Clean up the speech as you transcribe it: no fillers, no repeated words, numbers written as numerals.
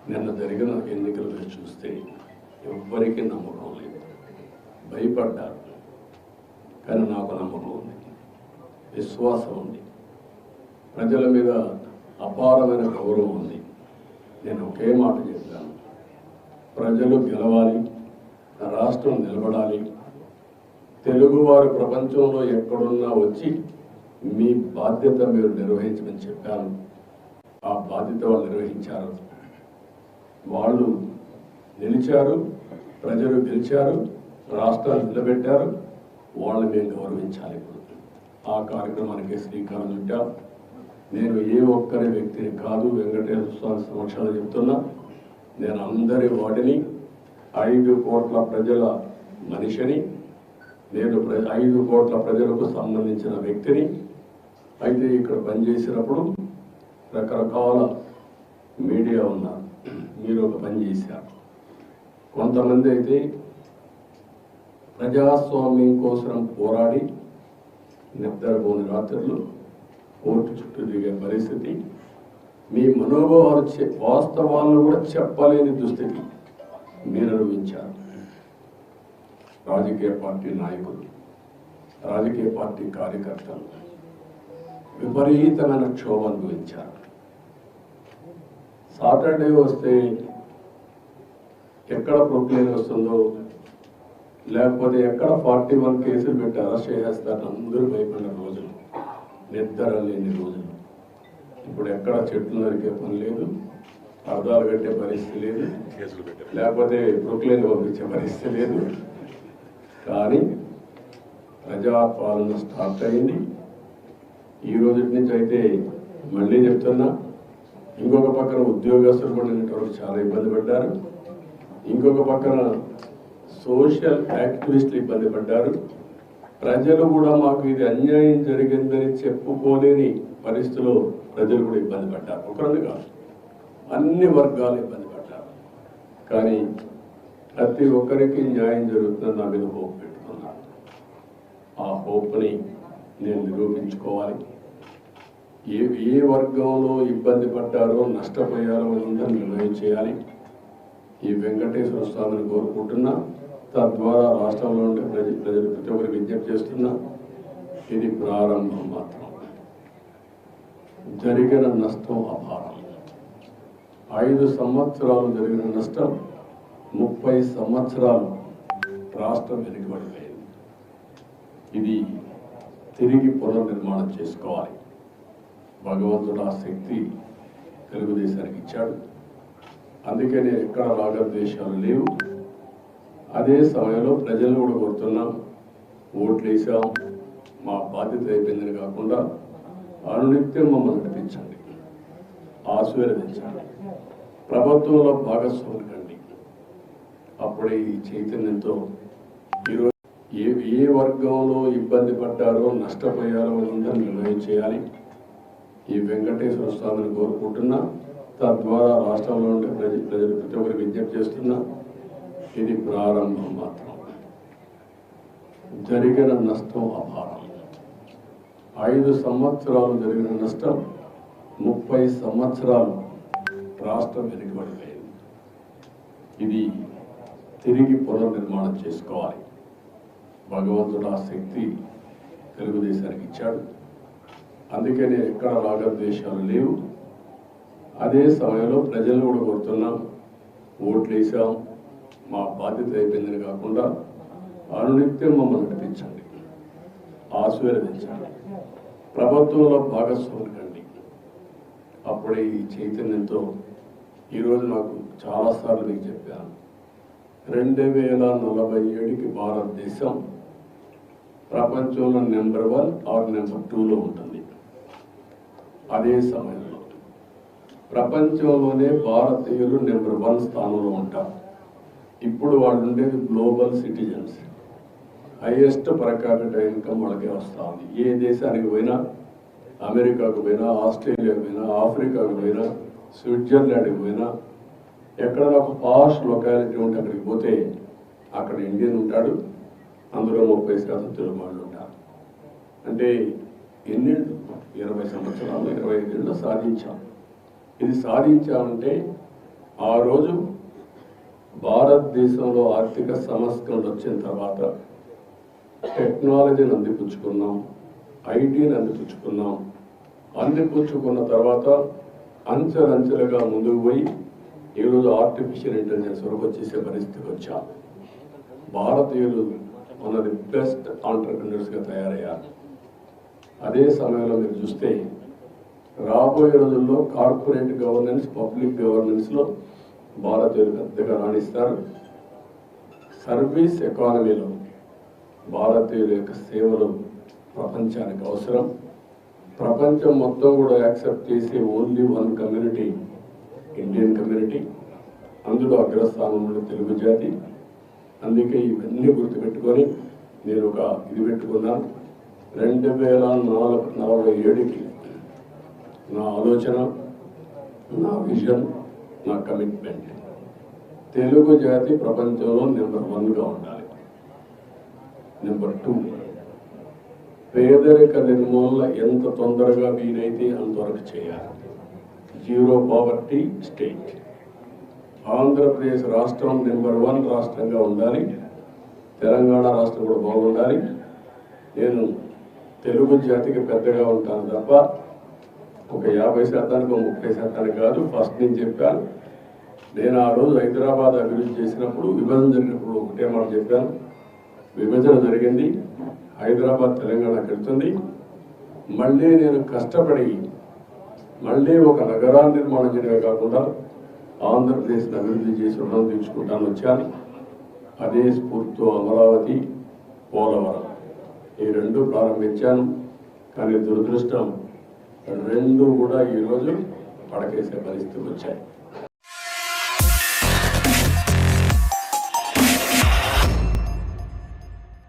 నిన్న జరిగిన ఎన్నికలు చూస్తే ఎవ్వరికీ నమ్మకం లేదు, భయపడ్డారు. కానీ నాకు నమ్మకం ఉంది, విశ్వాసం ఉంది, ప్రజల మీద అపారమైన గౌరవం ఉంది. నేను ఒకే మాట చెప్పాను, ప్రజలు గెలవాలి, రాష్ట్రం నిలబడాలి, తెలుగువారు ప్రపంచంలో ఎక్కడున్నా వచ్చి మీ బాధ్యత మీరు నిర్వహించమని చెప్పాను. ఆ బాధ్యత వాళ్ళు నిర్వహించారు, వాళ్ళు నిలిచారు, ప్రజలు గెలిచారు, రాష్ట్రాలు నిలబెట్టారు. వాళ్ళని మేము గౌరవించాలి. ఆ కార్యక్రమానికి శ్రీకారం చుట్టాం. నేను ఏ ఒక్కరి వ్యక్తిని కాదు, వెంకటేశ్వర స్వామి సమక్షంలో చెప్తున్నా, నేను అందరి వాటిని 5 కోట్ల ప్రజల మనిషిని, నేను 5 కోట్ల ప్రజలకు సంబంధించిన వ్యక్తిని. అయితే ఇక్కడ పనిచేసినప్పుడు రకరకాల మీడియా ఉన్నారు, మీరు ఒక పని చేశారు. కొంతమంది అయితే ప్రజాస్వామ్యం కోసం పోరాడి నిద్రపోని రాత్రులు కోర్టు చుట్టూ దిగే పరిస్థితి, మీ మనోభావాలు వాస్తవాలను కూడా చెప్పలేని దుస్థితి మీరు అనుభవించారు. రాజకీయ పార్టీ నాయకులు, రాజకీయ పార్టీ కార్యకర్తలు విపరీతమైన క్షోభ అనుభవించారు. సాటర్డే వస్తే ఎక్కడ ప్రొక్లైన్ వస్తుందో, లేకపోతే ఎక్కడ 41 కేసులు పెట్టి అరెస్ట్ చేసేస్తారని అందరూ భయపడిన రోజులు, నిద్ర లేని రోజులు. ఇప్పుడు ఎక్కడ చెట్లు నరికే పని లేదు, అర్థాలు కట్టే పరిస్థితి లేదు, లేకపోతే ప్రొక్లైన్ పంపించే పరిస్థితి లేదు. కానీ ప్రజాపాలన స్టార్ట్ అయింది. ఈ రోజు నుంచి అయితే మళ్ళీ చెప్తున్నా, ఇంకొక పక్కన ఉద్యోగస్తులు కూడా నిన్నటి చాలా ఇబ్బంది పడ్డారు, ఇంకొక పక్కన సోషల్ యాక్టివిస్టులు ఇబ్బంది పడ్డారు. ప్రజలు కూడా మాకు ఇది అన్యాయం జరిగిందని చెప్పుకోలేని పరిస్థితిలో ప్రజలు కూడా ఇబ్బంది పడ్డారు. ఒకరిని కాదు, అన్ని వర్గాలు ఇబ్బంది పడ్డారు. కానీ ప్రతి ఒక్కరికి న్యాయం జరుగుతుందని నా మీద హోప్ పెట్టుకున్నాను. ఆ హోప్ని నేను నిరూపించుకోవాలి. ఏ వర్గంలో ఇబ్బంది పడ్డారో, నష్టపోయారో అందరూ నిర్ణయం చేయాలి. ఈ వెంకటేశ్వర స్వామిని కోరుకుంటున్నా, తద్వారా రాష్ట్రంలో ఉండే ప్రజలు ప్రతి ఒక్కరికి విజ్ఞప్తి చేస్తున్నా, ఇది ప్రారంభం మాత్రం. జరిగిన నష్టం అపారం. 5 సంవత్సరాలు జరిగిన నష్టం 30 సంవత్సరాలు రాష్ట్రం వెనుకబడిపోయింది. ఇది తిరిగి పునర్నిర్మాణం చేసుకోవాలి. భగవంతుడు ఆ శక్తి తెలుగుదేశానికి ఇచ్చాడు. అందుకనే ఎక్కడ రాగద్వేషాలు లేవు. అదే సమయంలో ప్రజలు కూడా కోరుతున్నాం, ఓట్లు వేసాం, మా బాధ్యత అయిపోయిందని కాకుండా అనునిత్యం మమ్మల్ని నడిపించండి, ఆశీర్వదించండి, ప్రభుత్వంలో భాగస్వాములు కండి. అప్పుడే ఈ చైతన్యంతో ఈరోజు ఏ వర్గంలో ఇబ్బంది పడ్డారో, నష్టపోయారో అందరూ నిర్ణయం చేయాలి. ఈ వెంకటేశ్వర స్వామిని కోరుకుంటున్నా, తద్వారా రాష్ట్రంలో ఉండే ప్రజలు ప్రతి ఒక్కరికి విజ్ఞప్తి చేస్తున్నా, ఇది ప్రారంభం మాత్రం. జరిగిన నష్టం అపారం. 5 సంవత్సరాలు జరిగిన నష్టం 30 సంవత్సరాలు రాష్ట్రం వెనుకబడిపోయింది. ఇది తిరిగి పునర్నిర్మాణం చేసుకోవాలి. భగవంతుడు ఆ శక్తి తెలుగుదేశానికి ఇచ్చాడు. అందుకనే ఎక్కడ రాగద్వేషాలు లేవు. అదే సమయంలో ప్రజలు కూడా కోరుతున్నాం, ఓట్లు వేసాం, మా బాధ్యత అయిపోయిందని కాకుండా అనునిత్యం మమ్మల్ని నడిపించండి, ఆశీర్వదించండి, ప్రభుత్వంలో భాగస్వాములు కండి. అప్పుడే ఈ చైతన్యంతో ఈరోజు నాకు చాలాసార్లు మీకు చెప్పాను, 2047కి భారతదేశం ప్రపంచంలో నెంబర్ 1 ఆర్ నెంబర్ 2లో ఉంటుంది. అదే సమయంలో ప్రపంచంలోనే భారతీయులు నెంబర్ 1 స్థానంలో ఉంటారు. ఇప్పుడు వాళ్ళు ఉండేది global citizens. Highest per capital income వాళ్ళకే వస్తూ ఉంది. ఏ దేశానికి పోయినా, అమెరికాకు పోయినా, ఆస్ట్రేలియాకు పోయినా, ఆఫ్రికాకు పోయినా, స్విట్జర్లాండ్కి పోయినా, ఎక్కడ ఒక పాష్ లొకాలిటీ ఉంటే అక్కడికి పోతే అక్కడ ఇండియన్ ఉంటాడు, అందులో 30% తెలుగు వాళ్ళు ఉంటారు. అంటే ఎన్నేళ్ళు, 20 సంవత్సరాలు 25 ఏళ్ళు సాధించాం. ఇది సాధించామంటే ఆ రోజు భారతదేశంలో ఆర్థిక సంస్కరణలు వచ్చిన తర్వాత టెక్నాలజీని అందిపుచ్చుకున్నాం, ఐటీని అందిపుచ్చుకున్నాం. అందిపుచ్చుకున్న తర్వాత అంచెలంచెలుగా ముందుకు పోయి ఈరోజు ఆర్టిఫిషియల్ ఇంటెలిజెన్స్ వరకు వచ్చేసే పరిస్థితికి వచ్చాం. భారతీయులు మన ది బెస్ట్ ఆంటర్ప్రినర్స్గా తయారయ్యారు. అదే సమయంలో మీరు చూస్తే రాబోయే రోజుల్లో కార్పొరేట్ గవర్నెన్స్, పబ్లిక్ గవర్నెన్స్లో భారతీయులు పెద్దగా రాణిస్తారు. సర్వీస్ ఎకానమీలో భారతీయుల యొక్క సేవలు ప్రపంచానికి అవసరం. ప్రపంచం మొత్తం కూడా యాక్సెప్ట్ చేసే only one community, Indian community. అందులో అగ్రస్థానంలో తెలుగు జాతి. అందుకే ఇవన్నీ గుర్తుపెట్టుకొని నేను ఒక ఇది పెట్టుకున్నాను. 2047కి నా ఆలోచన, నా విజన్, నా కమిట్మెంట్ తెలుగు జాతి ప్రపంచంలో నెంబర్ 1గా ఉండాలి. నెంబర్ 2 పేదరిక నిర్మూలన ఎంత తొందరగా వీలైతే అంతవరకు చేయాలి. Zero poverty state. ఆంధ్రప్రదేశ్ రాష్ట్రం నెంబర్ 1 రాష్ట్రంగా ఉండాలి. తెలంగాణ రాష్ట్రం కూడా బాగుండాలి. నేను తెలుగు జాతికి పెద్దగా ఉంటాను తప్ప ఒక 50%, 30% కాదు. ఫస్ట్ నేను చెప్పాను. నేను ఆ రోజు హైదరాబాద్ అభివృద్ధి చేసినప్పుడు, విభజన జరిగినప్పుడు ఒకటే మాట చెప్పాను. విభజన జరిగింది, హైదరాబాద్ తెలంగాణకి వెళ్తుంది. మళ్ళీ నేను కష్టపడి మళ్ళీ ఒక నగరాన్ని నిర్మాణం చేయడమే కాకుండా ఆంధ్రప్రదేశ్ని అభివృద్ధి చేసి రుణం తీర్చుకుంటాను వచ్చాను. అదే స్ఫూర్తితో అమరావతి, పోలవరం ఈ 2 ప్రారంభించాను. కానీ దురదృష్టం 2 కూడా ఈరోజు పడకేసే పరిస్థితికి వచ్చాయి.